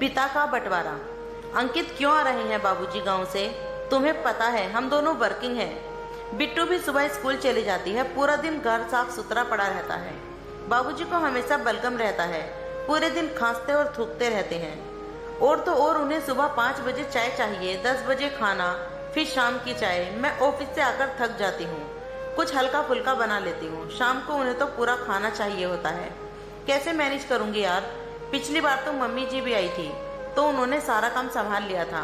पिता का बंटवारा। अंकित क्यों आ रहे हैं बाबूजी गांव से? तुम्हें पता है हम दोनों वर्किंग हैं। बिट्टू भी सुबह स्कूल चली जाती है, पूरा दिन घर साफ सुथरा पड़ा रहता है। बाबूजी को हमेशा बलगम रहता है, पूरे दिन खांसते और थूकते रहते हैं। और तो और उन्हें सुबह 5 बजे चाय चाहिए, 10 बजे खाना, फिर शाम की चाय। मैं ऑफिस से आकर थक जाती हूँ, कुछ हल्का फुल्का बना लेती हूँ। शाम को उन्हें तो पूरा खाना चाहिए होता है। कैसे मैनेज करूंगी यार? पिछली बार तो मम्मी जी भी आई थी तो उन्होंने सारा काम संभाल लिया था,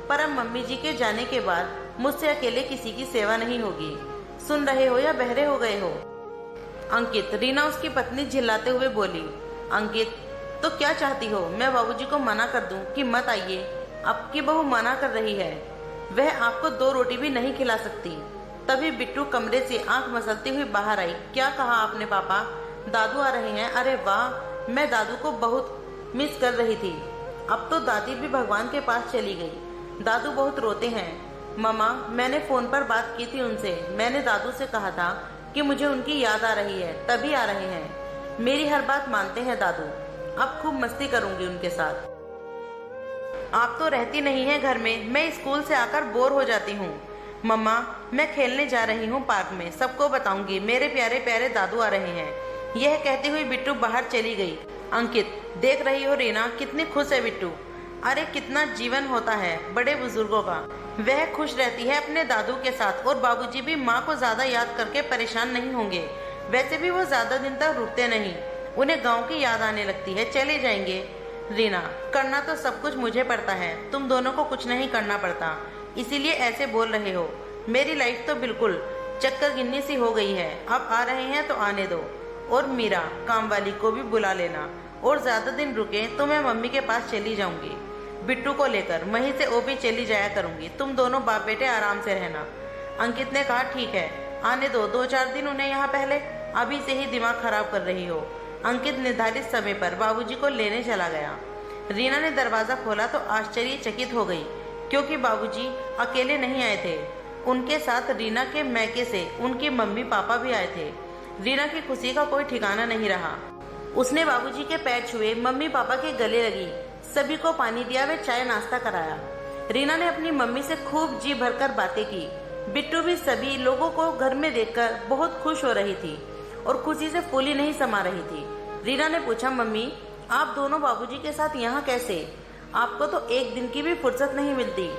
पर अब मम्मी जी के जाने के बाद मुझसे अकेले किसी की सेवा नहीं होगी। सुन रहे हो या बहरे हो गए हो? अंकित, रीना उसकी पत्नी झिल्लाते हुए बोली। अंकित, तो क्या चाहती हो? मैं बाबूजी को मना कर दूं कि मत आइए? अब की बहू मना कर रही है, वह आपको 2 रोटी भी नहीं खिला सकती। तभी बिट्टू कमरे से आंख मसलती हुई बाहर आई। क्या कहा आपने पापा? दादू आ रहे हैं? अरे वाह, मैं दादू को बहुत मिस कर रही थी। अब तो दादी भी भगवान के पास चली गई। दादू बहुत रोते हैं। मम्मा, मैंने फोन पर बात की थी उनसे। मैंने दादू से कहा था कि मुझे उनकी याद आ रही है, तभी आ रहे हैं। मेरी हर बात मानते हैं दादू। अब खूब मस्ती करूंगी उनके साथ। आप तो रहती नहीं है घर में, मैं स्कूल से आकर बोर हो जाती हूँ। मम्मा, मैं खेलने जा रही हूँ पार्क में, सबको बताऊंगी मेरे प्यारे प्यारे दादू आ रहे हैं। यह कहती हुई बिट्टू बाहर चली गई। अंकित, देख रही हो रीना कितनी खुश है बिट्टू। अरे कितना जीवन होता है बड़े बुजुर्गों का। वह खुश रहती है अपने दादू के साथ, और बाबूजी भी माँ को ज्यादा याद करके परेशान नहीं होंगे। वैसे भी वो ज्यादा दिन तक रुकते नहीं, उन्हें गाँव की याद आने लगती है, चले जाएंगे। रीना, करना तो सब कुछ मुझे पड़ता है, तुम दोनों को कुछ नहीं करना पड़ता, इसीलिए ऐसे बोल रहे हो। मेरी लाइफ तो बिल्कुल चक्कर गिननी सी हो गई है। अब आ रहे हैं तो आने दो। और मीरा, काम वाली को भी बुला लेना, और ज्यादा दिन रुके तो मैं मम्मी के पास चली जाऊंगी बिट्टू को लेकर, वहीं से ओपी चली जाया करूंगी। तुम दोनों बाप बेटे आराम से रहना। अंकित ने कहा, ठीक है, आने दो 2-4 दिन उन्हें यहाँ पहले, अभी से ही दिमाग खराब कर रही हो। अंकित निर्धारित समय पर बाबूजी को लेने चला गया। रीना ने दरवाजा खोला तो आश्चर्यचकित हो गई, क्योंकि बाबूजी अकेले नहीं आए थे। उनके साथ रीना के मैके से उनके मम्मी पापा भी आए थे। रीना की खुशी का कोई ठिकाना नहीं रहा। उसने बाबूजी के पैर छुए, मम्मी पापा के गले लगी, सभी को पानी दिया, वे चाय नाश्ता कराया। रीना ने अपनी मम्मी से खूब जी भरकर बातें की। बिट्टू भी सभी लोगों को घर में देखकर बहुत खुश हो रही थी और खुशी से फूली नहीं समा रही थी। रीना ने पूछा, मम्मी आप दोनों बाबूजी के साथ यहाँ कैसे? आपको तो एक दिन की भी फुर्सत नहीं मिलती।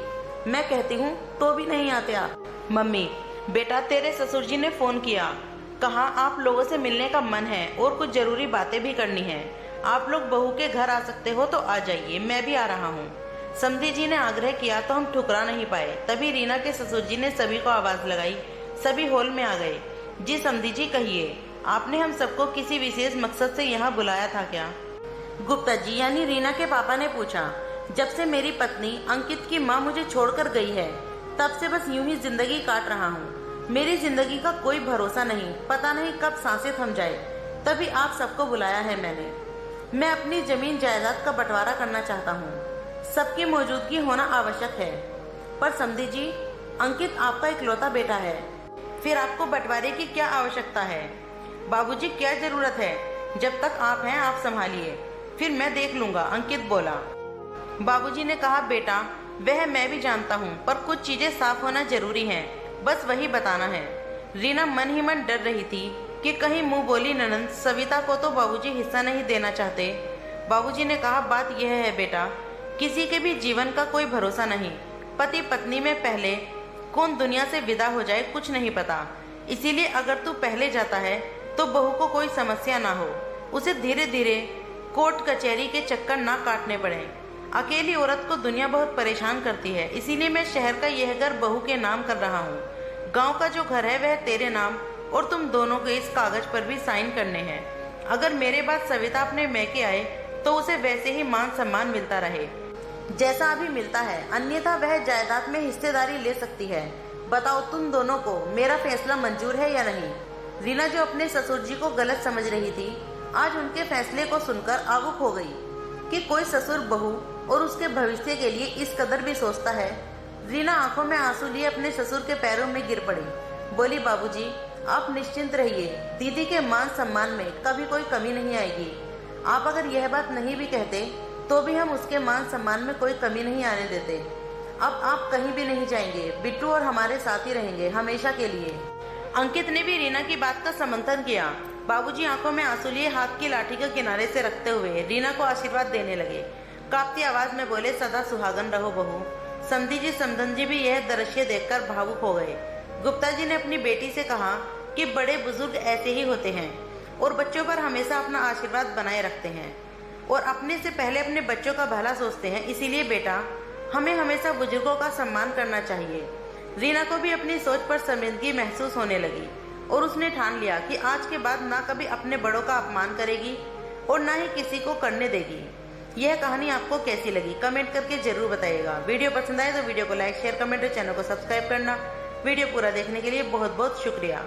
मैं कहती हूँ तो भी नहीं आते आप। मम्मी, बेटा तेरे ससुर जी ने फोन किया, कहा आप लोगों से मिलने का मन है और कुछ जरूरी बातें भी करनी है। आप लोग बहू के घर आ सकते हो तो आ जाइए, मैं भी आ रहा हूँ। समधी जी ने आग्रह किया तो हम ठुकरा नहीं पाए। तभी रीना के ससुर जी ने सभी को आवाज लगाई। सभी हॉल में आ गए। जी समधी जी, कहिए, आपने हम सबको किसी विशेष मकसद से यहाँ बुलाया था क्या? गुप्ता जी यानी रीना के पापा ने पूछा। जब से मेरी पत्नी अंकित की माँ मुझे छोड़कर गई है, तब से बस यूं ही जिंदगी काट रहा हूँ। मेरी जिंदगी का कोई भरोसा नहीं, पता नहीं कब सांसें थम जाए। तभी आप सबको बुलाया है मैंने। मैं अपनी जमीन जायदाद का बंटवारा करना चाहता हूँ, सबकी मौजूदगी होना आवश्यक है। पर समधी जी, अंकित आपका इकलौता बेटा है, फिर आपको बंटवारे की क्या आवश्यकता है? बाबूजी, क्या जरूरत है? जब तक आप हैं आप संभालिए, फिर मैं देख लूंगा, अंकित बोला। बाबूजी ने कहा, बेटा वह मैं भी जानता हूँ, पर कुछ चीजें साफ होना जरूरी हैं, बस वही बताना है। रीना मन ही मन डर रही थी कि कहीं मुंह बोली ननंद सविता को तो बाबूजी हिस्सा नहीं देना चाहते। बाबूजी ने कहा, बात यह है बेटा, किसी के भी जीवन का कोई भरोसा नहीं। पति पत्नी में पहले कौन दुनिया से विदा हो जाए कुछ नहीं पता। इसीलिए अगर तू पहले जाता है तो बहू को कोई समस्या ना हो, उसे धीरे धीरे कोर्ट कचहरी के चक्कर ना काटने पड़े। अकेली औरत को दुनिया बहुत परेशान करती है, इसीलिए मैं शहर का यह घर बहू के नाम कर रहा हूँ। गांव का जो घर है वह तेरे नाम, और तुम दोनों के इस कागज पर भी साइन करने हैं। अगर मेरे बाद सविता अपने मैके आए तो उसे वैसे ही मान सम्मान मिलता रहे जैसा अभी मिलता है, अन्यथा वह जायदाद में हिस्सेदारी ले सकती है। बताओ तुम दोनों को मेरा फैसला मंजूर है या नहीं? रीना जो अपने ससुर जी को गलत समझ रही थी, आज उनके फैसले को सुनकर आगुक हो गई कि कोई ससुर बहू और उसके भविष्य के लिए इस कदर भी सोचता है। रीना आंखों में आंसू लिए अपने ससुर के पैरों में गिर पड़ी। बोली, बाबूजी आप निश्चिंत रहिए, दीदी के मान सम्मान में कभी कोई कमी नहीं आएगी। आप अगर यह बात नहीं भी कहते तो तो भी हम उसके मान सम्मान में कोई कमी नहीं आने देते। अब आप कहीं भी नहीं जाएंगे, बिट्टू और हमारे साथ ही रहेंगे हमेशा के लिए। अंकित ने भी रीना की बात का समर्थन किया। बाबूजी आंखों में आंसू लिए हाथ की लाठी के किनारे से रखते हुए रीना को आशीर्वाद देने लगे। कांपती आवाज में बोले, सदा सुहागन रहो बहू। समधी जी समधन जी भी यह दृश्य देखकर भावुक हो गए। गुप्ता जी ने अपनी बेटी से कहा कि बड़े बुजुर्ग ऐसे ही होते हैं और बच्चों पर हमेशा अपना आशीर्वाद बनाए रखते हैं और अपने से पहले अपने बच्चों का भला सोचते हैं। इसीलिए बेटा, हमें हमेशा बुजुर्गों का सम्मान करना चाहिए। रीना को भी अपनी सोच पर शर्मिंदगी महसूस होने लगी और उसने ठान लिया कि आज के बाद ना कभी अपने बड़ों का अपमान करेगी और ना ही किसी को करने देगी। यह कहानी आपको कैसी लगी कमेंट करके जरूर बताइएगा। वीडियो पसंद आए तो वीडियो को लाइक शेयर कमेंट और चैनल को सब्सक्राइब करना। वीडियो पूरा देखने के लिए बहुत बहुत शुक्रिया।